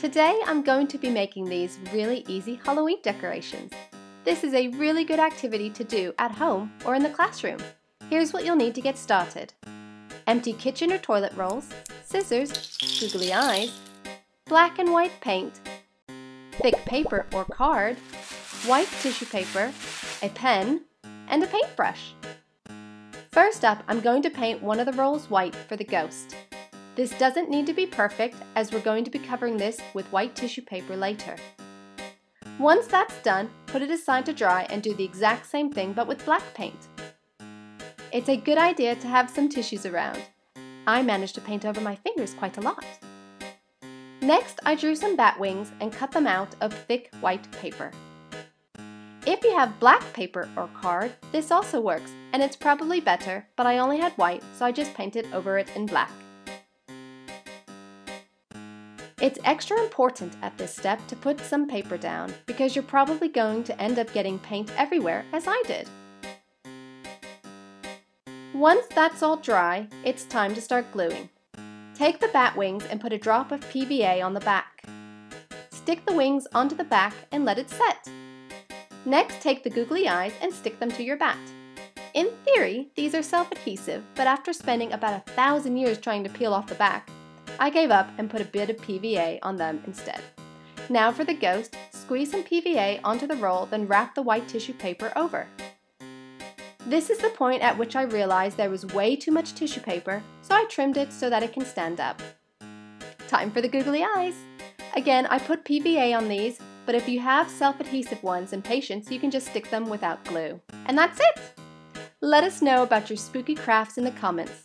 Today I'm going to be making these really easy Halloween decorations. This is a really good activity to do at home or in the classroom. Here's what you'll need to get started. Empty kitchen or toilet rolls, scissors, googly eyes, black and white paint, thick paper or card, white tissue paper, a pen, and a paintbrush. First up, I'm going to paint one of the rolls white for the ghost. This doesn't need to be perfect, as we're going to be covering this with white tissue paper later. Once that's done, put it aside to dry and do the exact same thing but with black paint. It's a good idea to have some tissues around. I managed to paint over my fingers quite a lot. Next, I drew some bat wings and cut them out of thick white paper. If you have black paper or card, this also works, and it's probably better, but I only had white, so I just painted over it in black. It's extra important at this step to put some paper down, because you're probably going to end up getting paint everywhere, as I did. Once that's all dry, it's time to start gluing. Take the bat wings and put a drop of PVA on the back. Stick the wings onto the back and let it set. Next, take the googly eyes and stick them to your bat. In theory, these are self-adhesive, but after spending about 1,000 years trying to peel off the back, I gave up and put a bit of PVA on them instead. Now for the ghost, squeeze some PVA onto the roll, then wrap the white tissue paper over. This is the point at which I realized there was way too much tissue paper, so I trimmed it so that it can stand up. Time for the googly eyes! Again, I put PVA on these, but if you have self-adhesive ones and patience, you can just stick them without glue. And that's it! Let us know about your spooky crafts in the comments.